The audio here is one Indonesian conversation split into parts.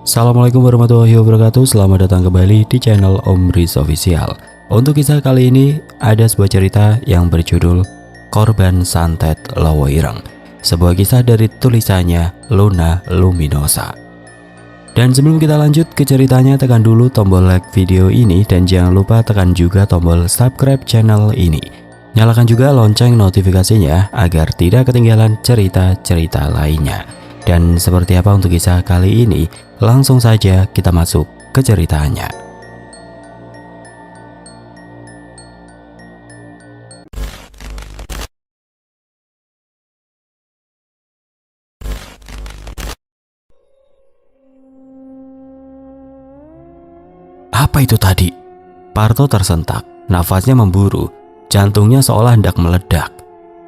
Assalamualaikum warahmatullahi wabarakatuh. Selamat datang kembali di channel Om Riz Official. Untuk kisah kali ini ada sebuah cerita yang berjudul Korban Santet Lowo Ireng. Sebuah kisah dari tulisannya Luna Luminosa. Dan sebelum kita lanjut ke ceritanya, tekan dulu tombol like video ini dan jangan lupa tekan juga tombol subscribe channel ini. Nyalakan juga lonceng notifikasinya agar tidak ketinggalan cerita-cerita lainnya. Dan seperti apa untuk kisah kali ini? Langsung saja kita masuk ke ceritanya. Apa itu tadi? Parto tersentak, nafasnya memburu, jantungnya seolah hendak meledak.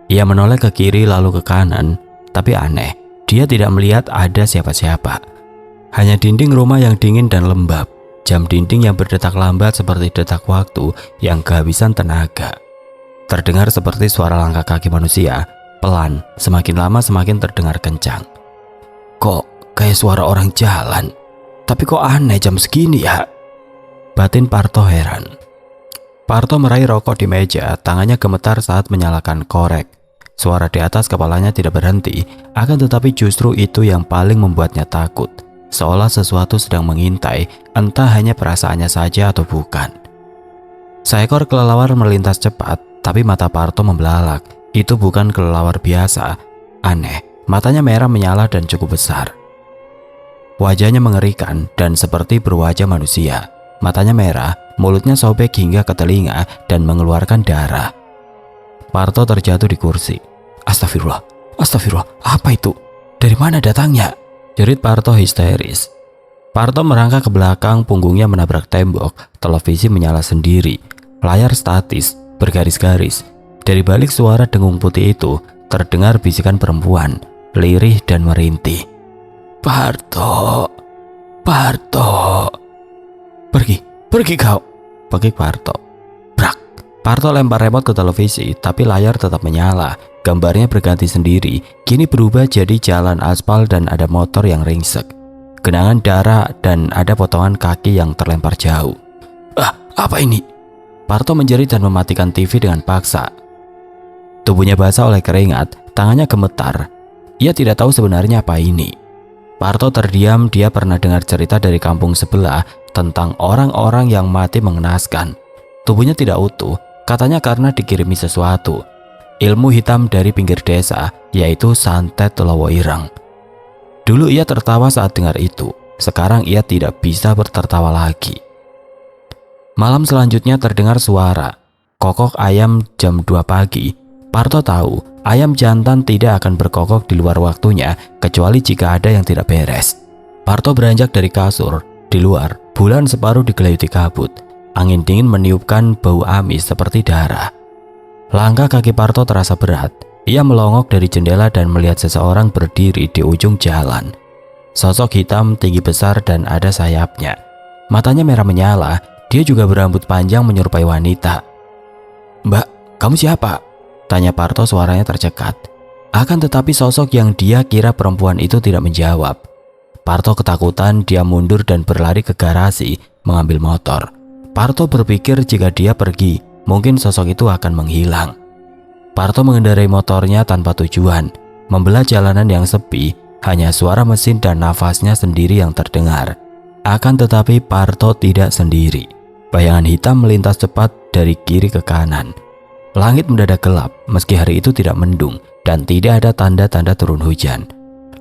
Ia menoleh ke kiri lalu ke kanan, tapi aneh, dia tidak melihat ada siapa-siapa. Hanya dinding rumah yang dingin dan lembab, jam dinding yang berdetak lambat seperti detak waktu yang kehabisan tenaga. Terdengar seperti suara langkah kaki manusia, pelan, semakin lama semakin terdengar kencang. Kok kayak suara orang jalan? Tapi kok aneh jam segini ya? Batin Parto heran. Parto meraih rokok di meja, tangannya gemetar saat menyalakan korek. Suara di atas kepalanya tidak berhenti, akan tetapi justru itu yang paling membuatnya takut. Seolah sesuatu sedang mengintai, entah hanya perasaannya saja atau bukan. Seekor kelelawar melintas cepat, tapi mata Parto membelalak. Itu bukan kelelawar biasa. Aneh, matanya merah menyala dan cukup besar. Wajahnya mengerikan dan seperti berwajah manusia. Matanya merah, mulutnya sobek hingga ke telinga dan mengeluarkan darah. Parto terjatuh di kursi. Astagfirullah, astagfirullah, apa itu? Dari mana datangnya? Jerit Parto histeris. Parto merangkak ke belakang, punggungnya menabrak tembok, televisi menyala sendiri, layar statis, bergaris-garis. Dari balik suara dengung putih itu, terdengar bisikan perempuan, lirih dan merintih. Parto, Parto. Pergi kau, pekik Parto. Brak. Parto lempar remote ke televisi, tapi layar tetap menyala. Gambarnya berganti sendiri, kini berubah jadi jalan aspal dan ada motor yang ringsek. Genangan darah dan ada potongan kaki yang terlempar jauh. Apa ini? Parto menjerit dan mematikan TV dengan paksa. Tubuhnya basah oleh keringat, tangannya gemetar. Ia tidak tahu sebenarnya apa ini. Parto terdiam, dia pernah dengar cerita dari kampung sebelah tentang orang-orang yang mati mengenaskan. Tubuhnya tidak utuh, katanya karena dikirimi sesuatu. Ilmu hitam dari pinggir desa, yaitu santet Lowo Ireng. Dulu ia tertawa saat dengar itu, sekarang ia tidak bisa bertertawa lagi. Malam selanjutnya terdengar suara kokok ayam jam 2 pagi. Parto tahu ayam jantan tidak akan berkokok di luar waktunya kecuali jika ada yang tidak beres. Parto beranjak dari kasur. Di luar, bulan separuh digelayuti kabut. Angin dingin meniupkan bau amis seperti darah. Langkah kaki Parto terasa berat. Ia melongok dari jendela dan melihat seseorang berdiri di ujung jalan. Sosok hitam tinggi besar dan ada sayapnya. Matanya merah menyala. Dia juga berambut panjang menyerupai wanita. Mbak, kamu siapa? Tanya Parto, suaranya tercekat. Akan tetapi sosok yang dia kira perempuan itu tidak menjawab. Parto ketakutan, dia mundur dan berlari ke garasi mengambil motor. Parto berpikir jika dia pergi, mungkin sosok itu akan menghilang. Parto mengendarai motornya tanpa tujuan, membelah jalanan yang sepi, hanya suara mesin dan nafasnya sendiri yang terdengar. Akan tetapi Parto tidak sendiri. Bayangan hitam melintas cepat dari kiri ke kanan. Langit mendadak gelap, meski hari itu tidak mendung dan tidak ada tanda-tanda turun hujan.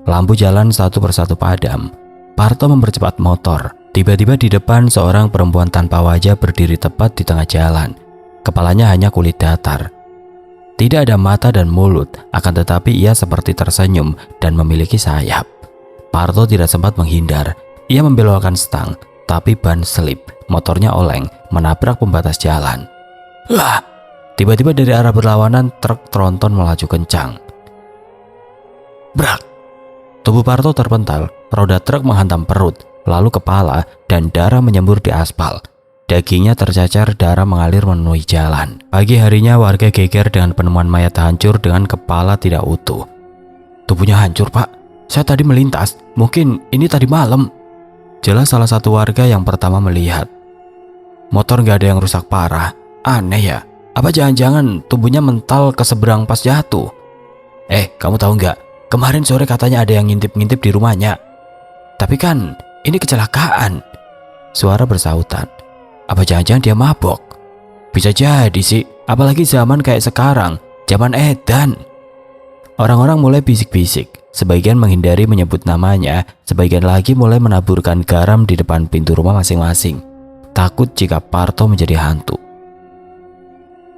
Lampu jalan satu persatu padam. Parto mempercepat motor. Tiba-tiba di depan seorang perempuan tanpa wajah berdiri tepat di tengah jalan. Kepalanya hanya kulit datar. Tidak ada mata dan mulut, akan tetapi ia seperti tersenyum dan memiliki sayap. Parto tidak sempat menghindar. Ia membelokkan stang, tapi ban selip. Motornya oleng, menabrak pembatas jalan. Wah! Tiba-tiba dari arah berlawanan truk tronton melaju kencang. Brak! Tubuh Parto terpental, roda truk menghantam perut, lalu kepala dan darah menyembur di aspal. Dagingnya tercacar, darah mengalir memenuhi jalan. Pagi harinya warga geger dengan penemuan mayat hancur dengan kepala tidak utuh. Tubuhnya hancur, Pak. Saya tadi melintas, mungkin ini tadi malam. Jelas salah satu warga yang pertama melihat. Motor gak ada yang rusak parah. Aneh ya, apa jangan-jangan tubuhnya mental ke seberang pas jatuh? Kamu tahu nggak? Kemarin sore katanya ada yang ngintip-ngintip di rumahnya. Tapi kan ini kecelakaan. Suara bersautan. Apa jangan-jangan dia mabok? Bisa jadi sih, apalagi zaman kayak sekarang, zaman edan. Orang-orang mulai bisik-bisik. Sebagian menghindari menyebut namanya, sebagian lagi mulai menaburkan garam di depan pintu rumah masing-masing. Takut jika Parto menjadi hantu.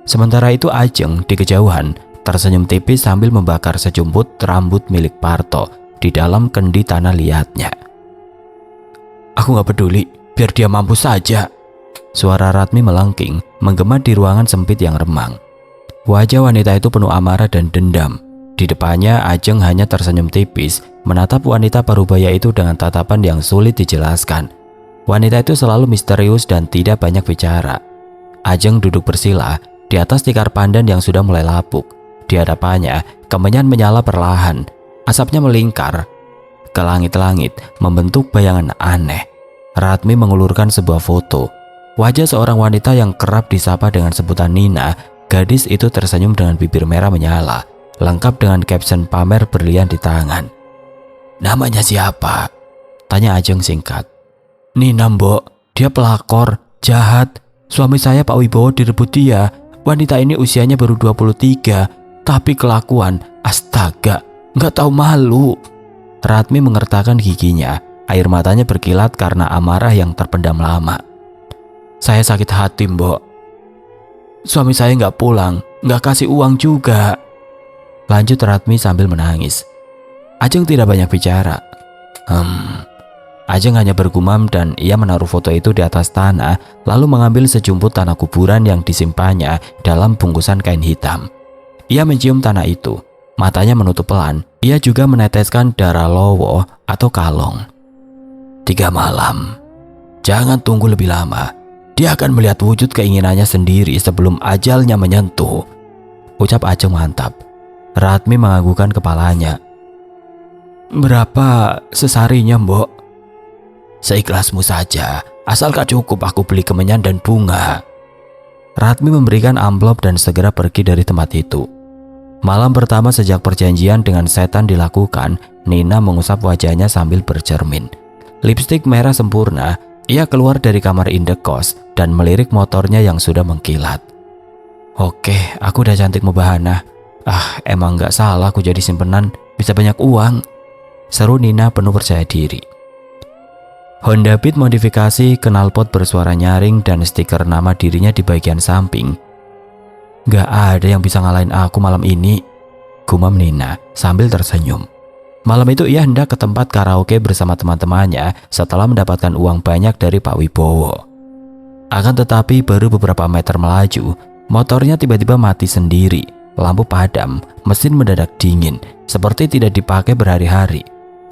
Sementara itu Ajeng di kejauhan tersenyum tipis sambil membakar sejumput rambut milik Parto di dalam kendi tanah liatnya. Aku gak peduli, biar dia mampus saja. Suara Ratmi melengking, menggema di ruangan sempit yang remang. Wajah wanita itu penuh amarah dan dendam. Di depannya Ajeng hanya tersenyum tipis, menatap wanita parubaya itu dengan tatapan yang sulit dijelaskan. Wanita itu selalu misterius dan tidak banyak bicara. Ajeng duduk bersila di atas tikar pandan yang sudah mulai lapuk. Di hadapannya, kemenyan menyala perlahan. Asapnya melingkar ke langit-langit, membentuk bayangan aneh. Ratmi mengulurkan sebuah foto. Wajah seorang wanita yang kerap disapa dengan sebutan Nina. Gadis itu tersenyum dengan bibir merah menyala, lengkap dengan caption pamer berlian di tangan. Namanya siapa? Tanya Ajeng singkat. Nina, Mbok. Dia pelakor, jahat. Suami saya Pak Wibowo direbut dia. Wanita ini usianya baru 23, tapi kelakuan, astaga, nggak tahu malu. Ratmi mengertakkan giginya, air matanya berkilat karena amarah yang terpendam lama. Saya sakit hati, Mbok. Suami saya nggak pulang, nggak kasih uang juga. Lanjut Ratmi sambil menangis. Ajeng tidak banyak bicara. Ajeng hanya bergumam dan ia menaruh foto itu di atas tanah, lalu mengambil sejumput tanah kuburan yang disimpannya dalam bungkusan kain hitam. Ia mencium tanah itu, matanya menutup pelan. Ia juga meneteskan darah lowo atau kalong. 3 malam. Jangan tunggu lebih lama. Dia akan melihat wujud keinginannya sendiri sebelum ajalnya menyentuh. Ucap Ajeng mantap. Ratmi menganggukkan kepalanya. Berapa sesarinya, Mbok? Seikhlasmu saja, asalkan cukup aku beli kemenyan dan bunga. Ratmi memberikan amplop dan segera pergi dari tempat itu. Malam pertama sejak perjanjian dengan setan dilakukan, Nina mengusap wajahnya sambil bercermin. Lipstik merah sempurna, ia keluar dari kamar indekos dan melirik motornya yang sudah mengkilat. Oke, aku udah cantik mubahana. Emang gak salah aku jadi simpenan, bisa banyak uang. Seru Nina penuh percaya diri. Honda Beat modifikasi, knalpot bersuara nyaring dan stiker nama dirinya di bagian samping. Gak ada yang bisa ngalahin aku malam ini, gumam Nina sambil tersenyum. Malam itu ia hendak ke tempat karaoke bersama teman-temannya setelah mendapatkan uang banyak dari Pak Wibowo. Akan tetapi baru beberapa meter melaju, motornya tiba-tiba mati sendiri. Lampu padam, mesin mendadak dingin, seperti tidak dipakai berhari-hari.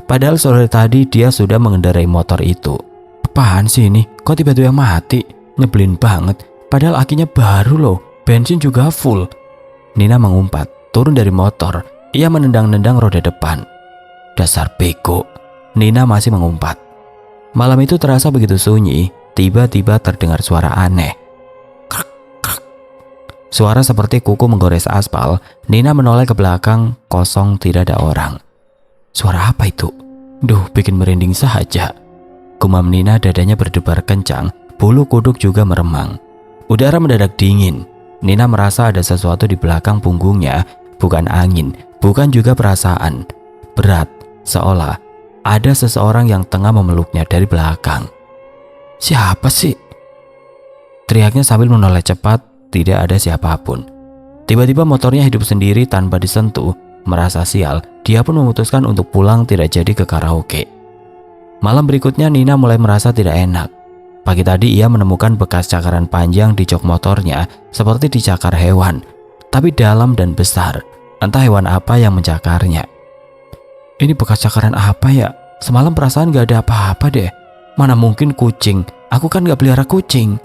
Padahal sore tadi dia sudah mengendarai motor itu. Apaan sih ini? Kok tiba-tiba mati? Nyebelin banget. Padahal akinya baru loh, bensin juga full. Nina mengumpat, turun dari motor. Ia menendang-nendang roda depan. Dasar bego. Nina masih mengumpat. Malam itu terasa begitu sunyi. Tiba-tiba terdengar suara aneh. Suara seperti kuku menggores aspal. Nina menoleh ke belakang, kosong, tidak ada orang. Suara apa itu? Duh, bikin merinding saja. Gumam Nina, dadanya berdebar kencang, bulu kuduk juga meremang. Udara mendadak dingin. Nina merasa ada sesuatu di belakang punggungnya, bukan angin, bukan juga perasaan. Berat, seolah ada seseorang yang tengah memeluknya dari belakang. Siapa sih? Teriaknya sambil menoleh cepat. Tidak ada siapapun. Tiba-tiba motornya hidup sendiri tanpa disentuh. Merasa sial, dia pun memutuskan untuk pulang tidak jadi ke karaoke. Malam berikutnya Nina mulai merasa tidak enak. Pagi tadi ia menemukan bekas cakaran panjang di jok motornya seperti dicakar hewan, tapi dalam dan besar. Entah hewan apa yang mencakarnya. Ini bekas cakaran apa ya? Semalam perasaan gak ada apa-apa deh. Mana mungkin kucing? Aku kan gak pelihara kucing.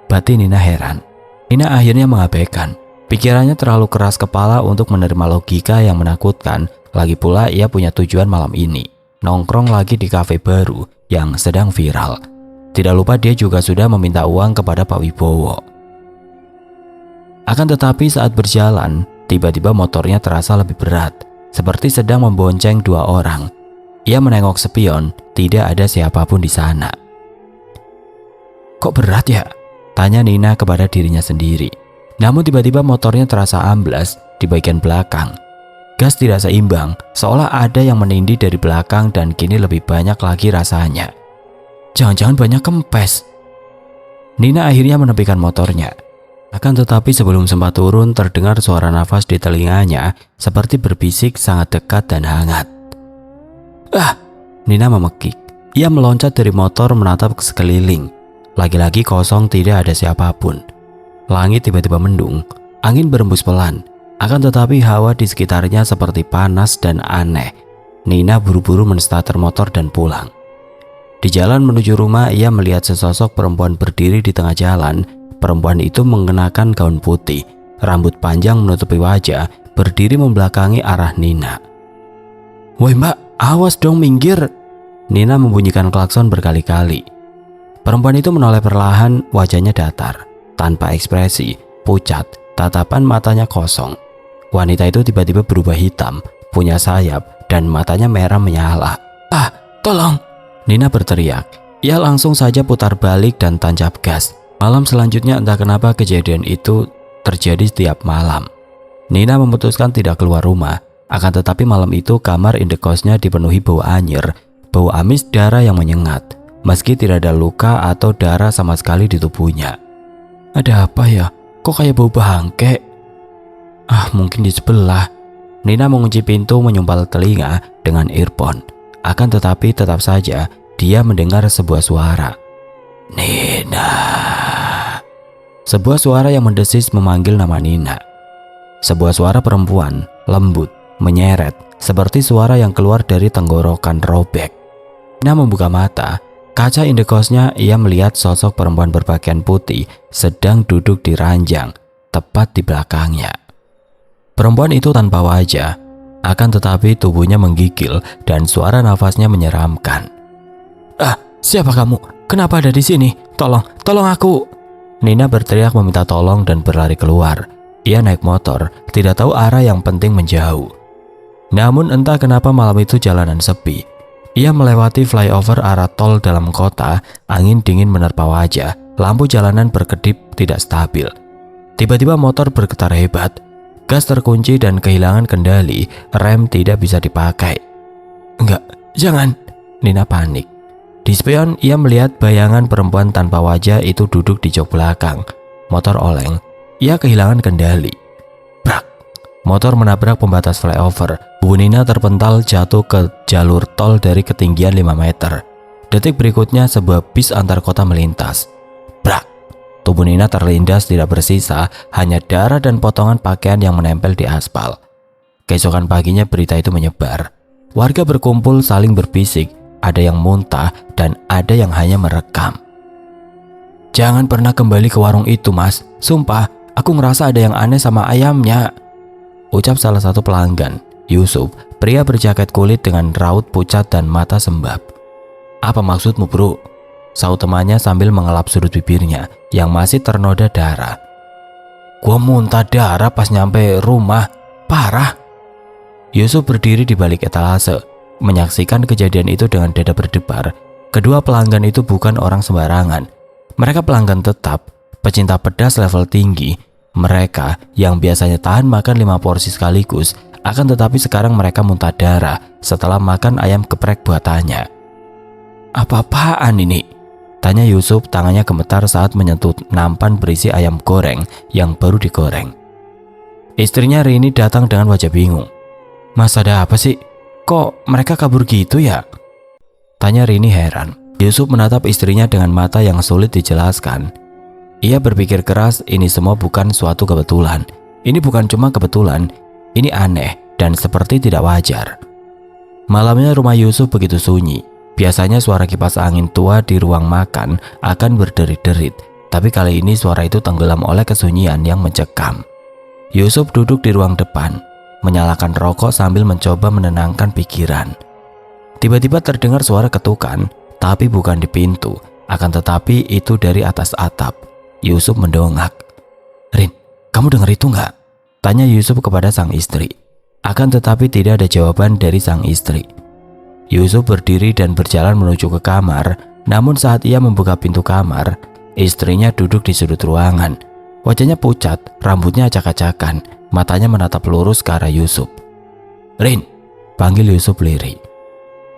Batin Nina heran. Nina akhirnya mengabaikan. Pikirannya terlalu keras kepala untuk menerima logika yang menakutkan. Lagi pula ia punya tujuan malam ini. nongkrong lagi di kafe baru yang sedang viral. Tidak lupa dia juga sudah meminta uang kepada Pak Wibowo. Akan tetapi saat berjalan, tiba-tiba motornya terasa lebih berat, seperti sedang membonceng 2 orang. Ia menengok spion, tidak ada siapapun di sana. "Kok berat ya?" tanya Nina kepada dirinya sendiri. Namun tiba-tiba motornya terasa amblas di bagian belakang. Gas tidak seimbang, seolah ada yang menindih dari belakang dan kini lebih banyak lagi rasanya. Jangan-jangan banyak kempes. Nina akhirnya menepikan motornya. Akan tetapi sebelum sempat turun, terdengar suara nafas di telinganya seperti berbisik sangat dekat dan hangat. "Ah!" Nina memekik. Ia meloncat dari motor menatap ke sekeliling. Lagi-lagi kosong, tidak ada siapapun. Langit tiba-tiba mendung, angin berembus pelan. Akan tetapi hawa di sekitarnya seperti panas dan aneh. Nina buru-buru menstarter motor dan pulang. Di jalan menuju rumah, ia melihat sesosok perempuan berdiri di tengah jalan. Perempuan itu mengenakan gaun putih, rambut panjang menutupi wajah, berdiri membelakangi arah Nina. "Woi mbak, awas dong, minggir!" Nina membunyikan klakson berkali-kali. Perempuan itu menoleh perlahan, wajahnya datar, tanpa ekspresi, pucat, tatapan matanya kosong. Wanita itu tiba-tiba berubah hitam, punya sayap, dan matanya merah menyala. "Ah, tolong!" Nina berteriak. Ia langsung saja putar balik dan tancap gas. Malam selanjutnya entah kenapa kejadian itu terjadi setiap malam. Nina memutuskan tidak keluar rumah. Akan tetapi malam itu kamar indekosnya dipenuhi bau anyir, bau amis darah yang menyengat. Meski tidak ada luka atau darah sama sekali di tubuhnya. "Ada apa ya? Kok kayak bau bangke?" "Ah, mungkin di sebelah." Nina mengunci pintu, menyumpal telinga dengan earphone. Akan tetapi tetap saja dia mendengar sebuah suara. "Nina." Sebuah suara yang mendesis memanggil nama Nina. Sebuah suara perempuan, lembut, menyeret, seperti suara yang keluar dari tenggorokan robek. Nina membuka mata. Kaca indekosnya ia melihat sosok perempuan berpakaian putih sedang duduk di ranjang, tepat di belakangnya. Perempuan itu tanpa wajah, akan tetapi tubuhnya menggigil dan suara nafasnya menyeramkan. "Ah, siapa kamu? Kenapa ada di sini? Tolong aku!" Nina berteriak meminta tolong dan berlari keluar. Ia naik motor, tidak tahu arah, yang penting menjauh. Namun entah kenapa malam itu jalanan sepi. Ia melewati flyover arah tol dalam kota, angin dingin menerpa wajah, lampu jalanan berkedip tidak stabil. Tiba-tiba motor bergetar hebat, gas terkunci dan kehilangan kendali, rem tidak bisa dipakai. "Enggak, jangan!" Nina panik. Di spion ia melihat bayangan perempuan tanpa wajah itu duduk di jok belakang. Motor oleng, ia kehilangan kendali. Brak! Motor menabrak pembatas flyover. Bu Nina terpental jatuh ke jalur tol dari ketinggian 5 meter. Detik berikutnya sebuah bis antar kota melintas. Brak! Tubuh Nina terlindas, tidak bersisa, hanya darah dan potongan pakaian yang menempel di aspal. Keesokan paginya berita itu menyebar. Warga berkumpul saling berbisik, ada yang muntah dan ada yang hanya merekam. "Jangan pernah kembali ke warung itu, Mas. Sumpah, aku ngerasa ada yang aneh sama ayamnya," ucap salah satu pelanggan, Yusuf, pria berjaket kulit dengan raut pucat dan mata sembab. "Apa maksudmu, bro?" saut temannya sambil mengelap sudut bibirnya yang masih ternoda darah. "Gua muntah darah pas nyampe rumah, parah." Yusuf berdiri di balik etalase, menyaksikan kejadian itu dengan dada berdebar. Kedua pelanggan itu bukan orang sembarangan. Mereka pelanggan tetap, pecinta pedas level tinggi. Mereka yang biasanya tahan makan 5 porsi sekaligus, akan tetapi sekarang mereka muntah darah setelah makan ayam geprek buatannya. "Apa-apaan ini?" tanya Yusuf, tangannya gemetar saat menyentuh nampan berisi ayam goreng yang baru digoreng. Istrinya Rini datang dengan wajah bingung. "Mas, ada apa sih? Kok mereka kabur gitu ya?" tanya Rini heran. Yusuf menatap istrinya dengan mata yang sulit dijelaskan. Ia berpikir keras, ini semua bukan suatu kebetulan. Ini bukan cuma kebetulan, ini aneh dan seperti tidak wajar. Malamnya rumah Yusuf begitu sunyi. Biasanya suara kipas angin tua di ruang makan akan berderit-derit, tapi kali ini suara itu tenggelam oleh kesunyian yang mencekam. Yusuf duduk di ruang depan, menyalakan rokok sambil mencoba menenangkan pikiran. Tiba-tiba terdengar suara ketukan, tapi bukan di pintu, akan tetapi itu dari atas atap. Yusuf mendongak. "Rin, kamu dengar itu nggak?" tanya Yusuf kepada sang istri. Akan tetapi tidak ada jawaban dari sang istri. Yusuf berdiri dan berjalan menuju ke kamar, namun saat ia membuka pintu kamar, istrinya duduk di sudut ruangan. Wajahnya pucat, rambutnya acak-acakan, matanya menatap lurus ke arah Yusuf. "Rin," panggil Yusuf lirih.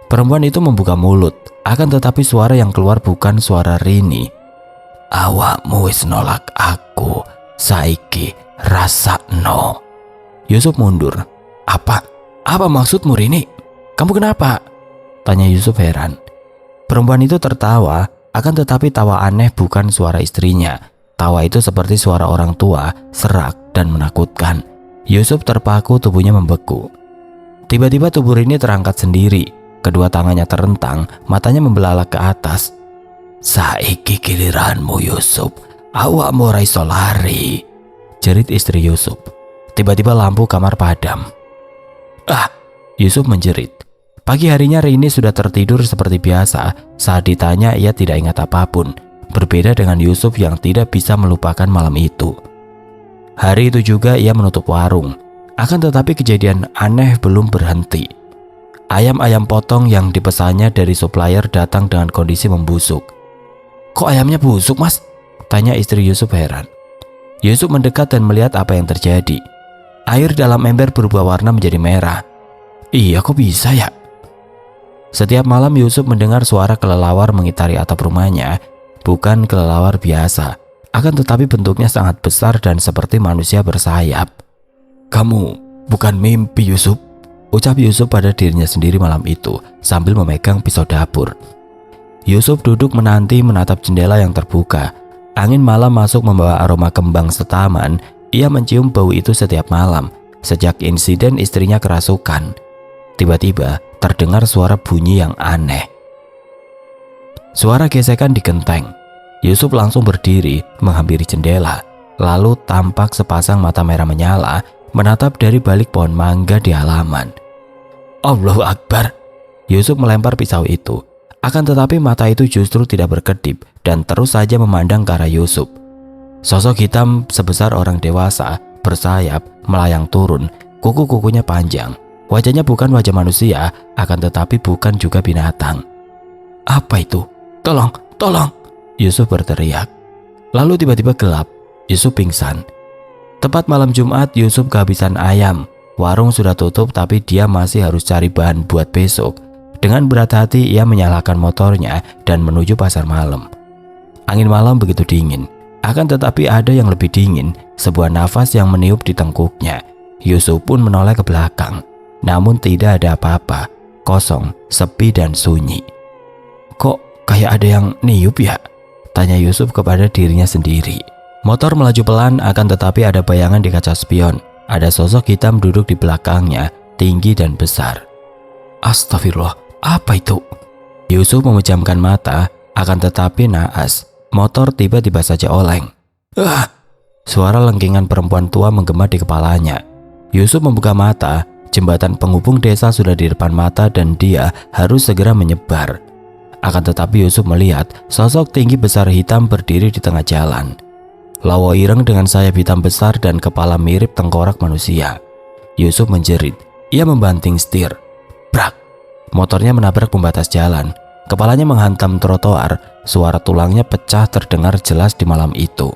Perempuan itu membuka mulut, akan tetapi suara yang keluar bukan suara Rini. "Awakmu wis nolak aku, saiki rasakno." Yusuf mundur. Apa maksudmu, Rini? Kamu kenapa?" tanya Yusuf heran. Perempuan itu tertawa, akan tetapi tawa aneh bukan suara istrinya. Tawa itu seperti suara orang tua, serak dan menakutkan. Yusuf terpaku, tubuhnya membeku. Tiba-tiba tubuh Rini terangkat sendiri. Kedua tangannya terentang, matanya membelalak ke atas. "Saiki giliranmu, Yusuf. Awakmu ora iso lari," jerit istri Yusuf. Tiba-tiba lampu kamar padam. "Ah!" Yusuf menjerit. Pagi harinya Rini sudah tertidur seperti biasa. Saat ditanya, ia tidak ingat apapun. Berbeda dengan Yusuf yang tidak bisa melupakan malam itu. Hari itu juga ia menutup warung. Akan tetapi kejadian aneh belum berhenti. Ayam-ayam potong yang dipesannya dari supplier datang dengan kondisi membusuk. "Kok ayamnya busuk, Mas?" tanya istri Yusuf heran. Yusuf mendekat dan melihat apa yang terjadi. Air dalam ember berubah warna menjadi merah. "Iya, kok bisa ya?" Setiap malam Yusuf mendengar suara kelelawar mengitari atap rumahnya. Bukan kelelawar biasa, akan tetapi bentuknya sangat besar dan seperti manusia bersayap. "Kamu bukan mimpi, Yusuf," ucap Yusuf pada dirinya sendiri malam itu sambil memegang pisau dapur. Yusuf duduk menanti menatap jendela yang terbuka. Angin malam masuk membawa aroma kembang setaman. Ia mencium bau itu setiap malam sejak insiden istrinya kerasukan. Tiba-tiba terdengar suara bunyi yang aneh. Suara gesekan di genteng. Yusuf langsung berdiri menghampiri jendela. Lalu tampak sepasang mata merah menyala menatap dari balik pohon mangga di halaman. "Allahu Akbar!" Yusuf melempar pisau itu. Akan tetapi mata itu justru tidak berkedip dan terus saja memandang ke arah Yusuf. Sosok hitam sebesar orang dewasa, bersayap, melayang turun, kuku-kukunya panjang. Wajahnya bukan wajah manusia, akan tetapi bukan juga binatang. "Apa itu? Tolong, tolong!" Yusuf berteriak. Lalu tiba-tiba gelap. Yusuf pingsan. Tepat malam Jumat, Yusuf kehabisan ayam. Warung sudah tutup tapi dia masih harus cari bahan buat besok. Dengan berat hati ia menyalakan motornya dan menuju pasar malam. Angin malam begitu dingin. Akan tetapi ada yang lebih dingin, sebuah nafas yang meniup di tengkuknya. Yusuf pun menoleh ke belakang. Namun tidak ada apa-apa. Kosong, sepi dan sunyi. "Kok kayak ada yang niup ya?" tanya Yusuf kepada dirinya sendiri. Motor melaju pelan, akan tetapi ada bayangan di kaca spion. Ada sosok hitam duduk di belakangnya, tinggi dan besar. "Astagfirullah, apa itu?" Yusuf memejamkan mata, akan tetapi naas. Motor tiba-tiba saja oleng. "Ah!" Suara lengkingan perempuan tua menggema di kepalanya. Yusuf membuka mata. Jembatan penghubung desa sudah di depan mata dan dia harus segera menyebar. Akan tetapi Yusuf melihat sosok tinggi besar hitam berdiri di tengah jalan. Lawa ireng dengan sayap hitam besar dan kepala mirip tengkorak manusia. Yusuf menjerit. Ia membanting setir. Brak! Motornya menabrak pembatas jalan. Kepalanya menghantam trotoar. Suara tulangnya pecah terdengar jelas di malam itu.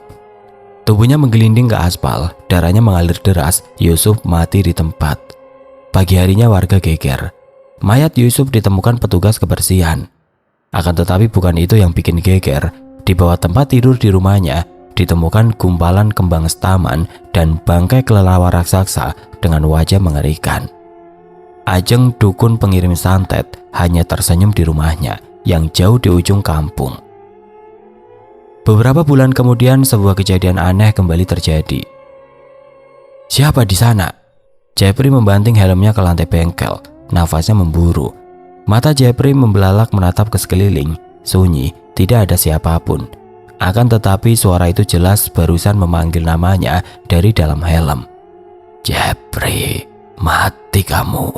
Tubuhnya menggelinding ke aspal. Darahnya mengalir deras. Yusuf mati di tempat. Pagi harinya warga geger. Mayat Yusuf ditemukan petugas kebersihan. Akan tetapi bukan itu yang bikin geger. Di bawah tempat tidur di rumahnya ditemukan gumpalan kembang setaman dan bangkai kelelawar raksasa dengan wajah mengerikan. Ajeng, dukun pengirim santet, hanya tersenyum di rumahnya yang jauh di ujung kampung. Beberapa bulan kemudian sebuah kejadian aneh kembali terjadi. "Siapa di sana?" Jeffrey membanting helmnya ke lantai bengkel. Nafasnya memburu. Mata Jeffrey membelalak menatap ke sekeliling. Sunyi, tidak ada siapapun. Akan tetapi suara itu jelas barusan memanggil namanya dari dalam helm. "Jeffrey, mati kamu."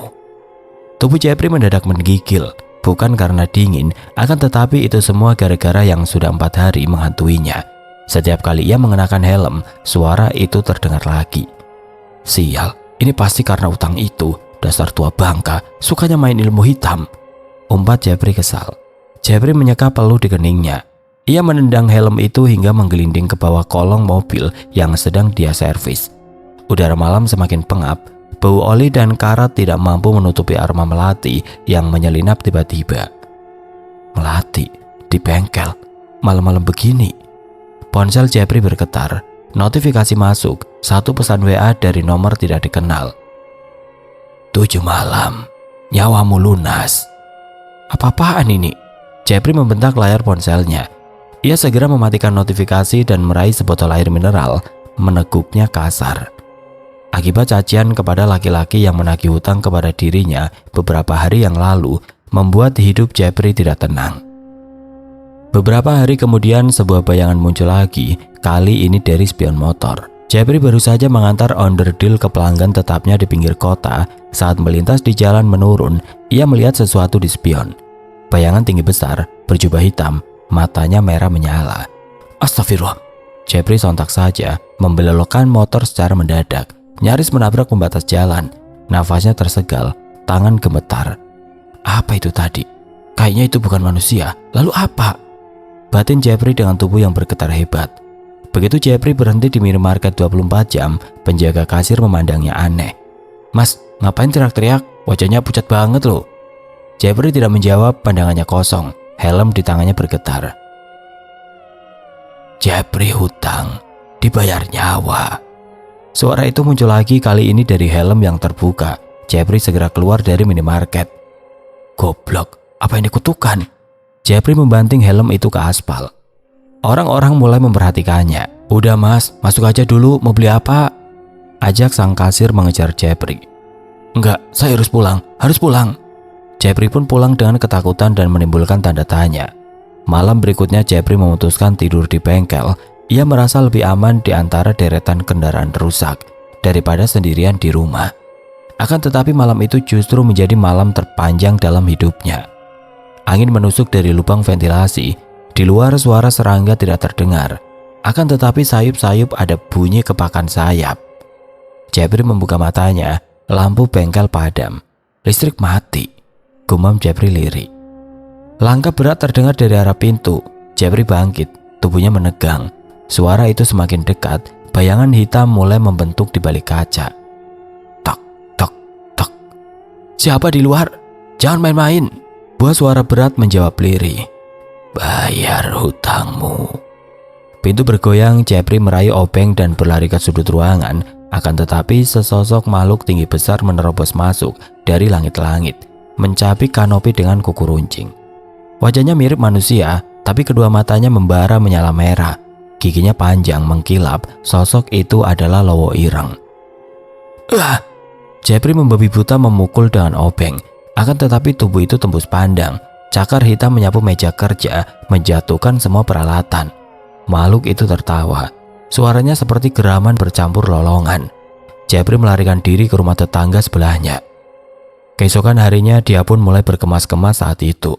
Tubuh Jeffrey mendadak menggigil, bukan karena dingin, akan tetapi itu semua gara-gara yang sudah 4 hari menghantuinya. Setiap kali ia mengenakan helm, suara itu terdengar lagi. Sial, ini pasti karena utang itu. Dasar tua bangka, sukanya main ilmu hitam. Umpat Jeffrey kesal. Jeffrey menyeka peluh di keningnya. Ia menendang helm itu hingga menggelinding ke bawah kolong mobil yang sedang dia servis. Udara malam semakin pengap. Bau oli dan karat tidak mampu menutupi aroma Melati yang menyelinap tiba-tiba. Melati di bengkel malam-malam begini. Ponsel Jeffrey bergetar. Notifikasi masuk, satu pesan WA dari nomor tidak dikenal. 7 malam, nyawamu lunas. Apa-apaan ini? Jeffrey membentak layar ponselnya. Ia segera mematikan notifikasi dan meraih sebotol air mineral, meneguknya kasar. Akibat cacian kepada laki-laki yang menagih hutang kepada dirinya beberapa hari yang lalu, membuat hidup Jeffrey tidak tenang. Beberapa hari kemudian sebuah bayangan muncul lagi, kali ini dari spion motor. Jeffrey baru saja mengantar onderdil ke pelanggan tetapnya di pinggir kota. Saat melintas di jalan menurun, ia melihat sesuatu di spion. Bayangan tinggi besar, berjubah hitam, matanya merah menyala. Astagfirullah. Jeffrey sontak saja membelokkan motor secara mendadak, nyaris menabrak pembatas jalan. Nafasnya tersegal, tangan gemetar. Apa itu tadi? Kayaknya itu bukan manusia. Lalu apa? Batin Jeffrey dengan tubuh yang bergetar hebat. Begitu Jeffrey berhenti di minimarket 24 jam, penjaga kasir memandangnya aneh. Mas, ngapain teriak-teriak? Wajahnya pucat banget loh. Jeffrey tidak menjawab, pandangannya kosong. Helm di tangannya bergetar. Jeffrey hutang, dibayar nyawa. Suara itu muncul lagi, kali ini dari helm yang terbuka. Jeffrey segera keluar dari minimarket. Goblok, apa yang dikutukan? Jeffrey membanting helm itu ke aspal. Orang-orang mulai memperhatikannya. Udah mas, masuk aja dulu, mau beli apa? Ajak sang kasir mengejar Jeffrey. Enggak, saya harus pulang. Jeffrey pun pulang dengan ketakutan dan menimbulkan tanda tanya. Malam berikutnya Jeffrey memutuskan tidur di bengkel. Ia merasa lebih aman di antara deretan kendaraan rusak daripada sendirian di rumah. Akan tetapi malam itu justru menjadi malam terpanjang dalam hidupnya. Angin menusuk dari lubang ventilasi. Di luar suara serangga tidak terdengar, akan tetapi sayup-sayup ada bunyi kepakan sayap. Jeffrey membuka matanya, lampu bengkel padam, listrik mati. Gumam Jeffrey lirih. Langkah berat terdengar dari arah pintu. Jeffrey bangkit, tubuhnya menegang. Suara itu semakin dekat, bayangan hitam mulai membentuk di balik kaca. Tok, tok, tok. Siapa di luar? Jangan main-main. Buah suara berat menjawab lirih. Bayar hutangmu. Pintu bergoyang, Jeffrey meraih obeng dan berlari ke sudut ruangan. Akan tetapi sesosok makhluk tinggi besar menerobos masuk dari langit-langit, mencabik kanopi dengan kuku runcing. Wajahnya mirip manusia, tapi kedua matanya membara menyala merah. Giginya panjang mengkilap, sosok itu adalah Lowo Ireng. Jeffrey membabi buta memukul dengan obeng. Akan tetapi tubuh itu tembus pandang. Cakar hitam menyapu meja kerja, menjatuhkan semua peralatan. Makhluk itu tertawa. Suaranya seperti geraman bercampur lolongan. Jeffrey melarikan diri ke rumah tetangga sebelahnya. Keesokan harinya dia pun mulai berkemas-kemas saat itu.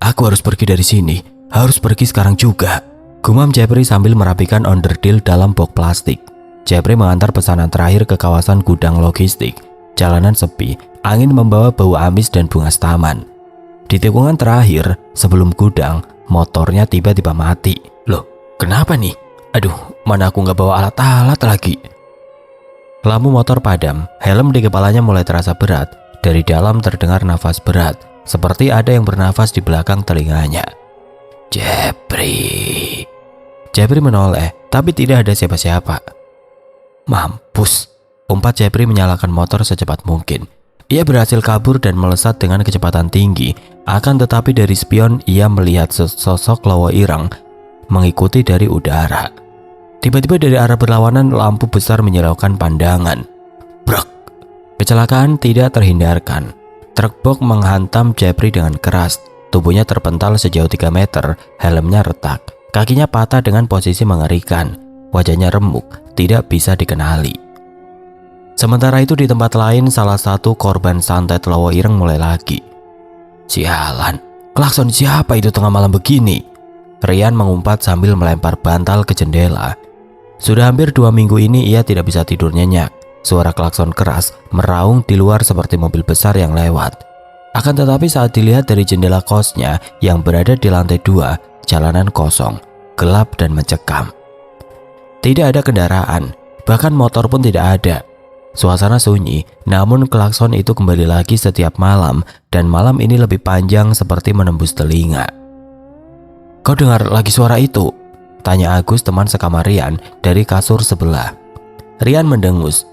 Aku harus pergi dari sini, harus pergi sekarang juga. Gumam Jeffrey sambil merapikan onderdil dalam box plastik. Jeffrey mengantar pesanan terakhir ke kawasan gudang logistik. Jalanan sepi, angin membawa bau amis dan bunga taman. Di tikungan terakhir, sebelum gudang, motornya tiba-tiba mati. Loh, kenapa nih? Aduh, mana aku nggak bawa alat-alat lagi. Lampu motor padam, helm di kepalanya mulai terasa berat. Dari dalam terdengar nafas berat, seperti ada yang bernafas di belakang telinganya. Jeffrey. Jeffrey menoleh, tapi tidak ada siapa-siapa. Mampus. Umpat Jeffrey menyalakan motor secepat mungkin. Ia berhasil kabur dan melesat dengan kecepatan tinggi. Akan tetapi dari spion ia melihat sesosok Lowo Ireng mengikuti dari udara. Tiba-tiba dari arah berlawanan lampu besar menyilaukan pandangan. Brak! Kecelakaan tidak terhindarkan. Truk box menghantam Jeffrey dengan keras. Tubuhnya terpental sejauh 3 meter, helmnya retak. Kakinya patah dengan posisi mengerikan. Wajahnya remuk, tidak bisa dikenali. Sementara itu di tempat lain, salah satu korban santet Lowo Ireng mulai lagi. Sialan, klakson siapa itu tengah malam begini? Rian mengumpat sambil melempar bantal ke jendela. Sudah hampir 2 minggu ini ia tidak bisa tidur nyenyak. Suara klakson keras meraung di luar seperti mobil besar yang lewat. Akan tetapi saat dilihat dari jendela kosnya yang berada di lantai 2, jalanan kosong, gelap dan mencekam. Tidak ada kendaraan, bahkan motor pun tidak ada. Suasana sunyi, namun klakson itu kembali lagi setiap malam, dan malam ini lebih panjang seperti menembus telinga. Kau dengar lagi suara itu? Tanya Agus, teman sekamar Rian, dari kasur sebelah. Rian mendengus.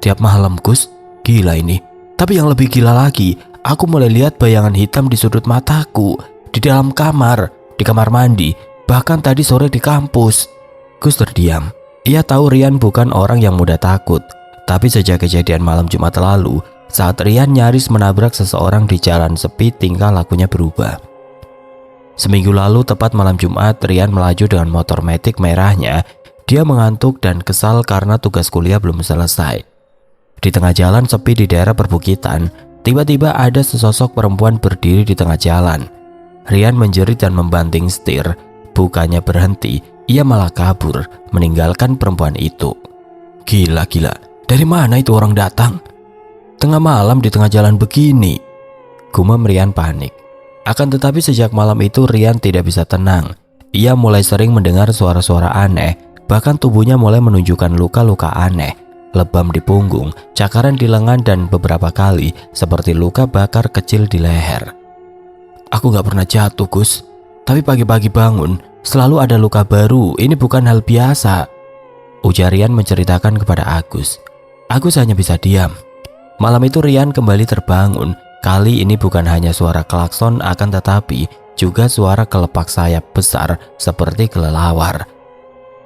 Tiap malam, Gus, gila ini. Tapi yang lebih gila lagi, aku mulai lihat bayangan hitam di sudut mataku, di dalam kamar, di kamar mandi, bahkan tadi sore di kampus. Gus terdiam. Ia tahu Rian bukan orang yang mudah takut. Tapi sejak kejadian malam Jumat lalu, saat Rian nyaris menabrak seseorang di jalan sepi, tingkah lakunya berubah. Seminggu lalu tepat malam Jumat, Rian melaju dengan motor Matic merahnya. Dia mengantuk dan kesal karena tugas kuliah belum selesai. Di tengah jalan sepi di daerah perbukitan, tiba-tiba ada sesosok perempuan berdiri di tengah jalan. Rian menjerit dan membanting setir. Bukannya berhenti, ia malah kabur, meninggalkan perempuan itu. Gila. Dari mana itu orang datang? Tengah malam di tengah jalan begini. Gumam Rian panik. Akan tetapi sejak malam itu Rian tidak bisa tenang. Ia mulai sering mendengar suara-suara aneh. Bahkan tubuhnya mulai menunjukkan luka-luka aneh. Lebam di punggung, cakaran di lengan, dan beberapa kali seperti luka bakar kecil di leher. Aku gak pernah jatuh, Gus. Tapi pagi-pagi bangun, selalu ada luka baru. Ini bukan hal biasa, ujar Rian menceritakan kepada Agus. Agus hanya bisa diam. Malam itu Rian kembali terbangun. Kali ini bukan hanya suara klakson, akan tetapi juga suara kelepak sayap besar seperti kelelawar.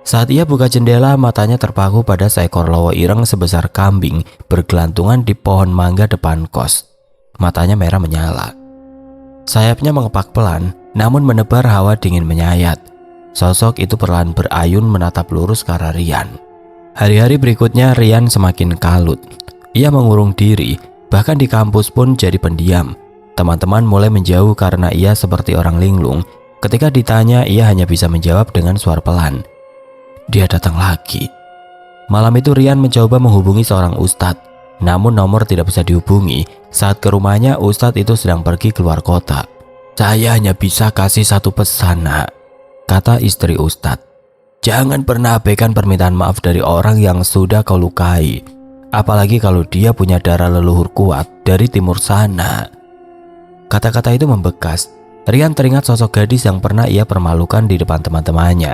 Saat ia buka jendela, matanya terpaku pada seekor Lowo Ireng sebesar kambing bergelantungan di pohon mangga depan kos. Matanya merah menyala. Sayapnya mengepak pelan, namun menebar hawa dingin menyayat. Sosok itu perlahan berayun menatap lurus ke arah Rian. Hari-hari berikutnya Rian semakin kalut. Ia mengurung diri, bahkan di kampus pun jadi pendiam. Teman-teman mulai menjauh karena ia seperti orang linglung. Ketika ditanya, ia hanya bisa menjawab dengan suara pelan. Dia datang lagi. Malam itu Rian mencoba menghubungi seorang ustadz, namun nomor tidak bisa dihubungi. Saat ke rumahnya, ustadz itu sedang pergi keluar kota. Saya hanya bisa kasih satu pesan, nak, kata istri ustadz. Jangan pernah abaikan permintaan maaf dari orang yang sudah kau lukai. Apalagi kalau dia punya darah leluhur kuat dari timur sana. Kata-kata itu membekas. Rian teringat sosok gadis yang pernah ia permalukan di depan teman-temannya.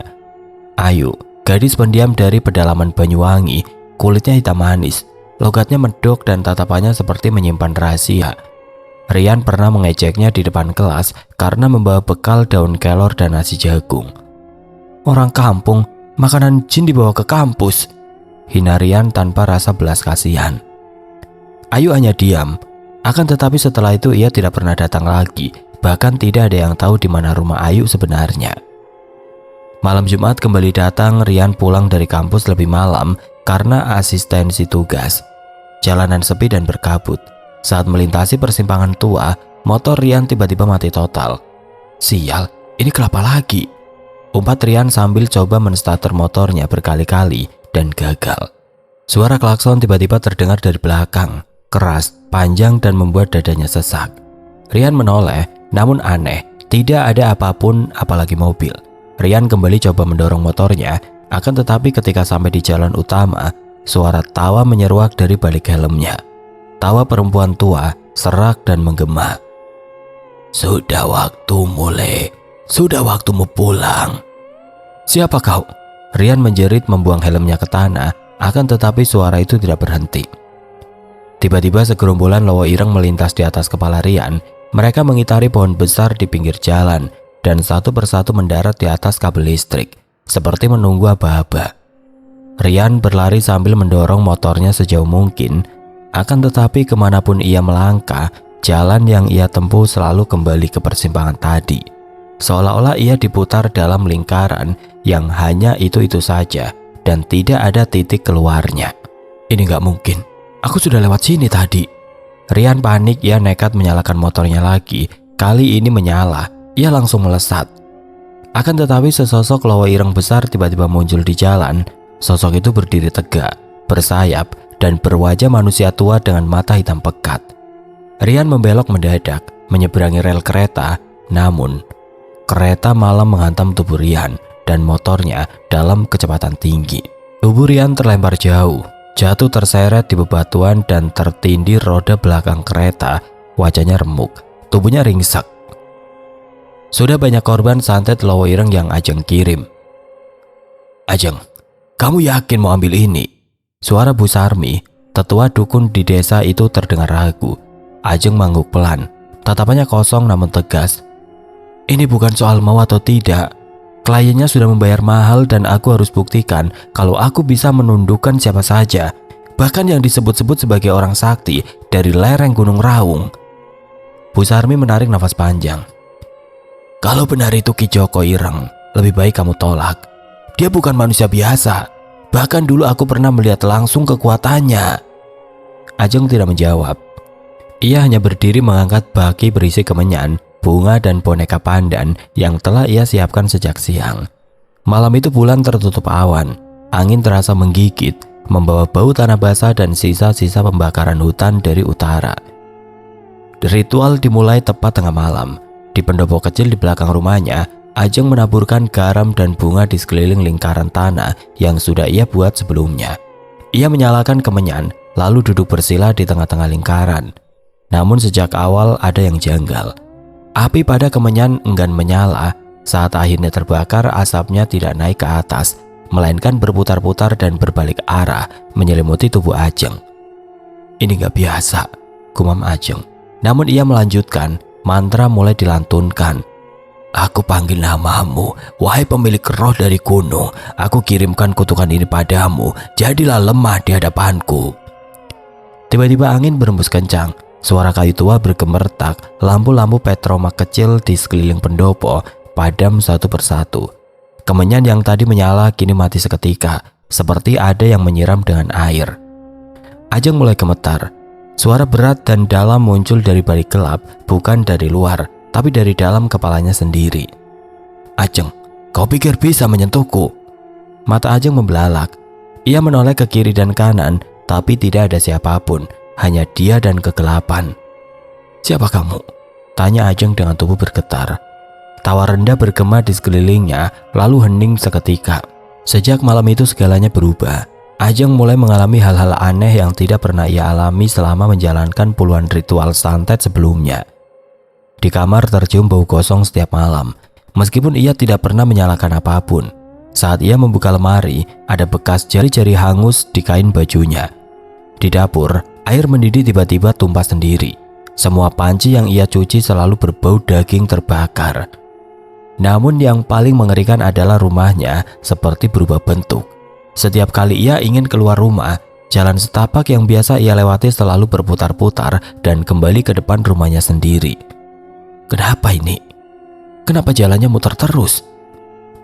Ayu, gadis pendiam dari pedalaman Banyuwangi. Kulitnya hitam manis, logatnya medok dan tatapannya seperti menyimpan rahasia. Rian pernah mengejeknya di depan kelas karena membawa bekal daun kelor dan nasi jagung. Orang kampung, makanan jin dibawa ke kampus, hina Rian tanpa rasa belas kasihan. Ayu hanya diam. Akan tetapi setelah itu ia tidak pernah datang lagi. Bahkan tidak ada yang tahu di mana rumah Ayu sebenarnya. Malam Jumat kembali datang. Rian pulang dari kampus lebih malam karena asistensi tugas. Jalanan sepi dan berkabut. Saat melintasi persimpangan tua, motor Rian tiba-tiba mati total. Sial, ini kelapa lagi, umpat Rian sambil coba menstarter motornya berkali-kali dan gagal. Suara klakson tiba-tiba terdengar dari belakang, keras, panjang dan membuat dadanya sesak. Rian menoleh, namun aneh, tidak ada apapun apalagi mobil. Rian kembali coba mendorong motornya, akan tetapi ketika sampai di jalan utama, suara tawa menyeruak dari balik helmnya. Tawa perempuan tua, serak dan menggema. Sudah waktumu, Le. Sudah waktumu pulang. Siapa kau? Rian menjerit membuang helmnya ke tanah, akan tetapi suara itu tidak berhenti. Tiba-tiba segerombolan Lowo Ireng melintas di atas kepala Rian. Mereka mengitari pohon besar di pinggir jalan dan satu persatu mendarat di atas kabel listrik, seperti menunggu aba-aba. Rian berlari sambil mendorong motornya sejauh mungkin, akan tetapi kemanapun ia melangkah, jalan yang ia tempuh selalu kembali ke persimpangan tadi. Seolah-olah ia diputar dalam lingkaran yang hanya itu-itu saja dan tidak ada titik keluarnya. Ini gak mungkin. Aku sudah lewat sini tadi. Rian panik, ia nekat menyalakan motornya lagi. Kali ini menyala, ia langsung melesat. Akan tetapi sesosok lowo ireng besar tiba-tiba muncul di jalan. Sosok itu berdiri tegak, bersayap, dan berwajah manusia tua dengan mata hitam pekat. Rian membelok mendadak, menyeberangi rel kereta. Namun, kereta malah menghantam tubuh Rian dan motornya dalam kecepatan tinggi. Tubuh Rian terlempar jauh, jatuh terseret di bebatuan dan tertindih roda belakang kereta. Wajahnya remuk, tubuhnya ringsek. Sudah banyak korban santet lowo ireng yang Ajeng kirim. Ajeng, kamu yakin mau ambil ini? Suara Bu Sarmi, tetua dukun di desa itu terdengar ragu. Ajeng mengangguk pelan, tatapannya kosong namun tegas. Ini bukan soal mau atau tidak. Kliennya sudah membayar mahal dan aku harus buktikan kalau aku bisa menundukkan siapa saja, bahkan yang disebut-sebut sebagai orang sakti dari lereng Gunung Raung. Bu Sarmi menarik nafas panjang. Kalau benar itu Ki Joko Ireng, lebih baik kamu tolak. Dia bukan manusia biasa. Bahkan dulu aku pernah melihat langsung kekuatannya. Ajeng tidak menjawab. Ia hanya berdiri mengangkat baki berisi kemenyan, bunga dan boneka pandan yang telah ia siapkan sejak siang. Malam itu bulan tertutup awan, angin terasa menggigit, membawa bau tanah basah dan sisa-sisa pembakaran hutan dari utara. Ritual dimulai tepat tengah malam. Di pendopo kecil di belakang rumahnya, Ajeng menaburkan garam dan bunga di sekeliling lingkaran tanah yang sudah ia buat sebelumnya. Ia menyalakan kemenyan, lalu duduk bersila di tengah-tengah lingkaran. Namun sejak awal ada yang janggal. Api pada kemenyan enggan menyala. Saat akhirnya terbakar, asapnya tidak naik ke atas, melainkan berputar-putar dan berbalik arah menyelimuti tubuh Ajeng. Ini gak biasa, gumam Ajeng. Namun ia melanjutkan, mantra mulai dilantunkan. Aku panggil namamu, wahai pemilik roh dari gunung. Aku kirimkan kutukan ini padamu, jadilah lemah di hadapanku. Tiba-tiba angin berembus kencang. Suara kayu tua bergemertak, lampu-lampu petromak kecil di sekeliling pendopo padam satu persatu. Kemenyan yang tadi menyala kini mati seketika, seperti ada yang menyiram dengan air. Ajeng mulai gemetar. Suara berat dan dalam muncul dari balik gelap, bukan dari luar, tapi dari dalam kepalanya sendiri. Ajeng, kau pikir bisa menyentuhku? Mata Ajeng membelalak. Ia menoleh ke kiri dan kanan, tapi tidak ada siapapun. Hanya dia dan kegelapan. Siapa kamu? Tanya Ajeng dengan tubuh bergetar. Tawa rendah bergema di sekelilingnya, lalu hening seketika. Sejak malam itu segalanya berubah. Ajeng mulai mengalami hal-hal aneh yang tidak pernah ia alami selama menjalankan puluhan ritual santet sebelumnya. Di kamar tercium bau gosong setiap malam, meskipun ia tidak pernah menyalakan apapun. Saat ia membuka lemari, ada bekas jari-jari hangus di kain bajunya. Di dapur, air mendidih tiba-tiba tumpah sendiri. Semua panci yang ia cuci selalu berbau daging terbakar. Namun yang paling mengerikan adalah rumahnya seperti berubah bentuk. Setiap kali ia ingin keluar rumah, jalan setapak yang biasa ia lewati selalu berputar-putar dan kembali ke depan rumahnya sendiri. Kenapa ini? Kenapa jalannya muter terus?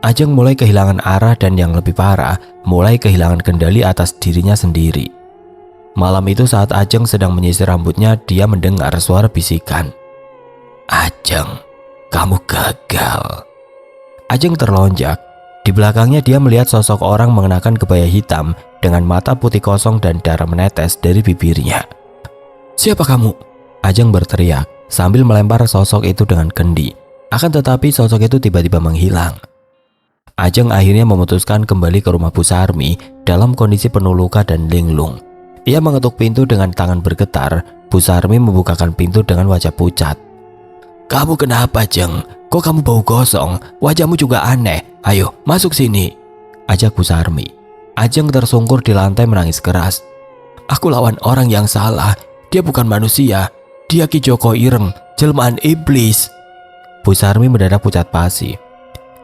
Ajeng mulai kehilangan arah dan yang lebih parah, mulai kehilangan kendali atas dirinya sendiri. Malam itu saat Ajeng sedang menyisir rambutnya, dia mendengar suara bisikan. Ajeng, kamu gagal. Ajeng terlonjak. Di belakangnya dia melihat sosok orang mengenakan kebaya hitam dengan mata putih kosong dan darah menetes dari bibirnya. Siapa kamu? Ajeng berteriak sambil melempar sosok itu dengan kendi. Akan tetapi sosok itu tiba-tiba menghilang. Ajeng akhirnya memutuskan kembali ke rumah Bu Sarmi dalam kondisi penuh luka dan linglung. Ia mengetuk pintu dengan tangan bergetar. Bu Sarmi membukakan pintu dengan wajah pucat. Kamu kenapa, Jeng? Kok kamu bau gosong? Wajahmu juga aneh. Ayo, masuk sini, ajak Bu Sarmi. Ajeng tersungkur di lantai menangis keras. Aku lawan orang yang salah. Dia bukan manusia. Dia Ki Joko Ireng, jelmaan iblis. Bu Sarmi mendadak pucat pasi.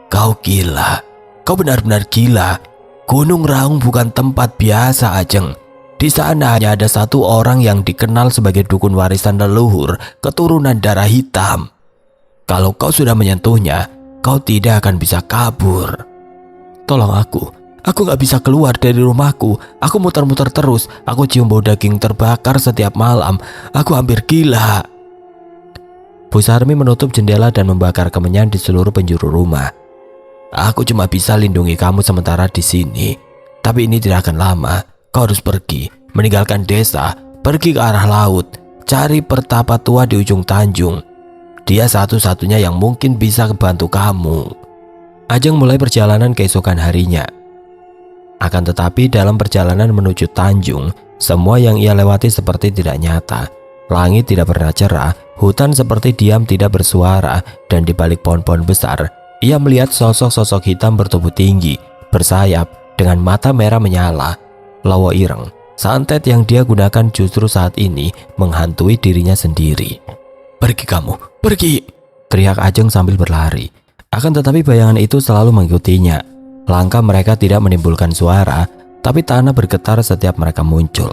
Kau gila. Kau benar-benar gila. Gunung Raung bukan tempat biasa, Ajeng. Di sana hanya ada satu orang yang dikenal sebagai dukun warisan leluhur keturunan darah hitam. Kalau kau sudah menyentuhnya, kau tidak akan bisa kabur. Tolong aku Aku gak bisa keluar dari rumahku. Aku muter-muter terus. Aku cium bau daging terbakar setiap malam. Aku hampir gila. Bu Sarmi menutup jendela dan membakar kemenyan di seluruh penjuru rumah. Aku cuma bisa lindungi kamu sementara di sini. Tapi ini tidak akan lama. Kau harus pergi, meninggalkan desa, pergi ke arah laut, cari pertapa tua di ujung tanjung. Dia satu-satunya yang mungkin bisa membantu kamu. Ajeng mulai perjalanan keesokan harinya. Akan tetapi dalam perjalanan menuju Tanjung, semua yang ia lewati seperti tidak nyata. Langit tidak pernah cerah, hutan seperti diam tidak bersuara, dan di balik pohon-pohon besar, ia melihat sosok-sosok hitam bertubuh tinggi, bersayap, dengan mata merah menyala. Lawa Ireng, santet yang dia gunakan justru saat ini menghantui dirinya sendiri. Pergi kamu, pergi! Teriak Ajeng sambil berlari. Akan tetapi bayangan itu selalu mengikutinya. Langkah mereka tidak menimbulkan suara, tapi tanah bergetar setiap mereka muncul.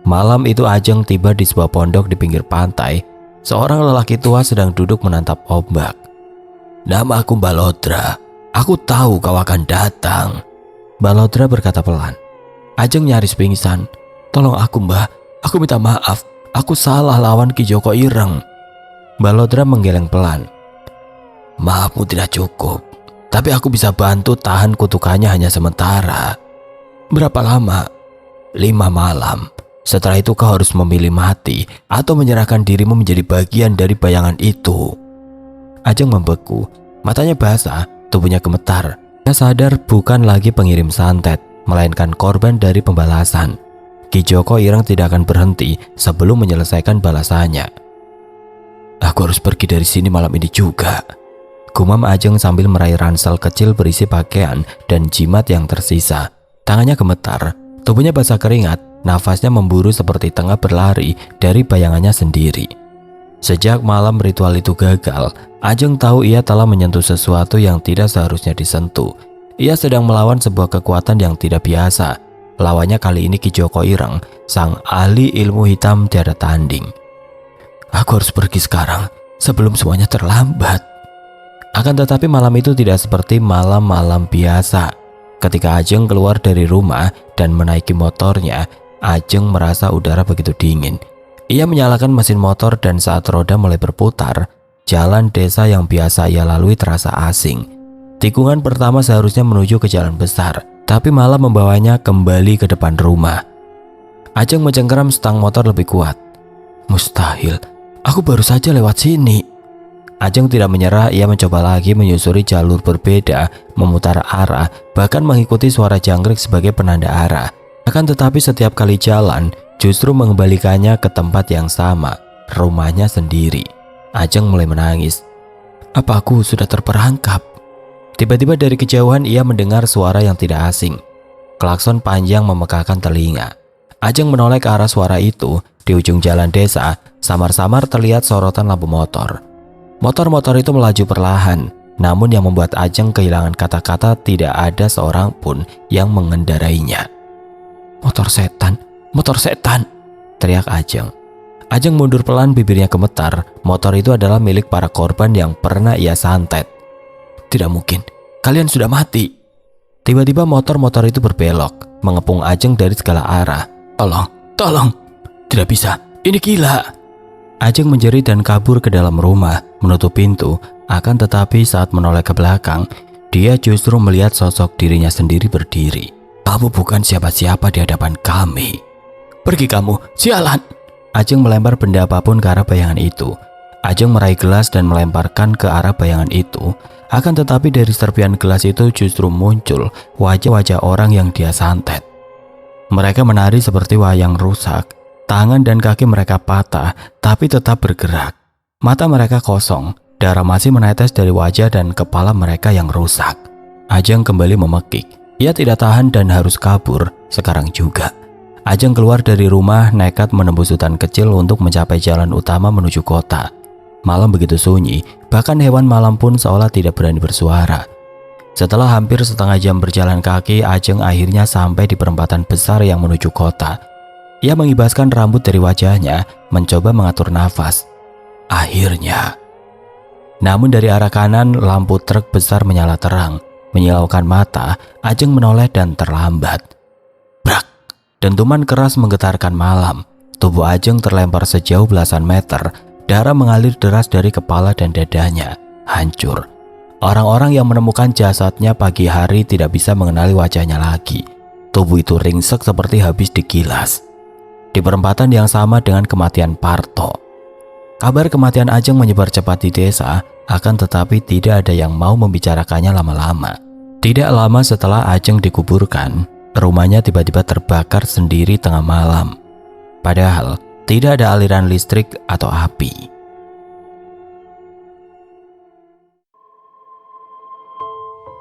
Malam itu Ajeng tiba di sebuah pondok di pinggir pantai. Seorang lelaki tua sedang duduk menatap ombak. Nama aku Balodra. Aku tahu kau akan datang. Balodra berkata pelan. Ajeng nyaris pingsan. Tolong aku mbah, aku minta maaf. Aku salah lawan Ki Joko Ireng. Balodra menggeleng pelan. Maafmu tidak cukup. Tapi aku bisa bantu tahan kutukannya hanya sementara. Berapa lama? 5 malam. Setelah itu kau harus memilih mati atau menyerahkan dirimu menjadi bagian dari bayangan itu. Ajeng membeku, matanya basah, tubuhnya gemetar. Dia sadar bukan lagi pengirim santet, melainkan korban dari pembalasan. Ki Joko Ireng tidak akan berhenti sebelum menyelesaikan balasannya. Aku harus pergi dari sini malam ini juga. Gumam Ajeng sambil meraih ransel kecil berisi pakaian dan jimat yang tersisa. Tangannya gemetar, tubuhnya basah keringat, nafasnya memburu seperti tengah berlari dari bayangannya sendiri. Sejak malam ritual itu gagal, Ajeng tahu ia telah menyentuh sesuatu yang tidak seharusnya disentuh. Ia sedang melawan sebuah kekuatan yang tidak biasa. Lawannya kali ini Ki Joko Ireng, sang ahli ilmu hitam tiada tanding. Aku harus pergi sekarang, sebelum semuanya terlambat. Akan tetapi malam itu tidak seperti malam-malam biasa. Ketika Ajeng keluar dari rumah dan menaiki motornya, Ajeng merasa udara begitu dingin. Ia menyalakan mesin motor dan saat roda mulai berputar, jalan desa yang biasa ia lalui terasa asing. Tikungan pertama seharusnya menuju ke jalan besar, tapi malah membawanya kembali ke depan rumah. Ajeng mencengkeram stang motor lebih kuat. Mustahil, aku baru saja lewat sini. Ajeng tidak menyerah, ia mencoba lagi menyusuri jalur berbeda, memutar arah, bahkan mengikuti suara jangkrik sebagai penanda arah. Akan tetapi setiap kali jalan, justru mengembalikannya ke tempat yang sama, rumahnya sendiri. Ajeng mulai menangis. Apa aku sudah terperangkap? Tiba-tiba dari kejauhan ia mendengar suara yang tidak asing. Klakson panjang memekakkan telinga. Ajeng menoleh ke arah suara itu. Di ujung jalan desa, samar-samar terlihat sorotan lampu motor. Motor-motor itu melaju perlahan, namun yang membuat Ajeng kehilangan kata-kata tidak ada seorang pun yang mengendarainya. Motor setan, teriak Ajeng. Ajeng mundur pelan, bibirnya gemetar. Motor itu adalah milik para korban yang pernah ia santet. Tidak mungkin, kalian sudah mati. Tiba-tiba motor-motor itu berbelok, mengepung Ajeng dari segala arah. Tolong, tidak bisa, ini gila. Ajeng menjerit dan kabur ke dalam rumah, menutup pintu. Akan tetapi saat menoleh ke belakang, dia justru melihat sosok dirinya sendiri berdiri. Kamu bukan siapa-siapa di hadapan kami. Pergi kamu, sialan. Ajeng melempar benda apapun ke arah bayangan itu. Ajeng meraih gelas dan melemparkan ke arah bayangan itu. Akan tetapi dari serpian gelas itu justru muncul wajah-wajah orang yang dia santet. Mereka menari seperti wayang rusak. Tangan dan kaki mereka patah, tapi tetap bergerak. Mata mereka kosong, darah masih menetes dari wajah dan kepala mereka yang rusak. Ajeng kembali memekik. Ia tidak tahan dan harus kabur, sekarang juga. Ajeng keluar dari rumah, nekat menembus hutan kecil untuk mencapai jalan utama menuju kota. Malam begitu sunyi, bahkan hewan malam pun seolah tidak berani bersuara. Setelah hampir setengah jam berjalan kaki, Ajeng akhirnya sampai di perempatan besar yang menuju kota. Ia mengibaskan rambut dari wajahnya, mencoba mengatur nafas. Akhirnya. Namun dari arah kanan, lampu truk besar menyala terang. Menyilaukan mata, Ajeng menoleh dan terlambat. Brak! Dentuman keras menggetarkan malam. Tubuh Ajeng terlempar sejauh belasan meter. Darah mengalir deras dari kepala dan dadanya. Hancur. Orang-orang yang menemukan jasadnya pagi hari tidak bisa mengenali wajahnya lagi. Tubuh itu ringsek seperti habis digilas. Di perempatan yang sama dengan kematian Parto. Kabar kematian Ajeng menyebar cepat di desa, akan tetapi tidak ada yang mau membicarakannya lama-lama. Tidak lama setelah Ajeng dikuburkan, rumahnya tiba-tiba terbakar sendiri tengah malam. Padahal tidak ada aliran listrik atau api.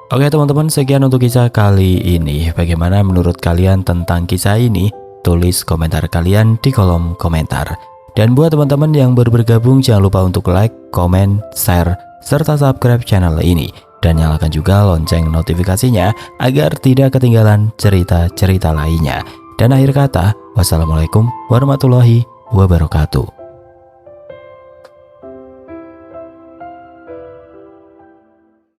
Oke teman-teman, sekian untuk kisah kali ini. Bagaimana menurut kalian tentang kisah ini? Tulis komentar kalian di kolom komentar. Dan buat teman-teman yang baru bergabung, jangan lupa untuk like, komen, share, serta subscribe channel ini. Dan nyalakan juga lonceng notifikasinya agar tidak ketinggalan cerita-cerita lainnya. Dan akhir kata, wassalamualaikum warahmatullahi wabarakatuh.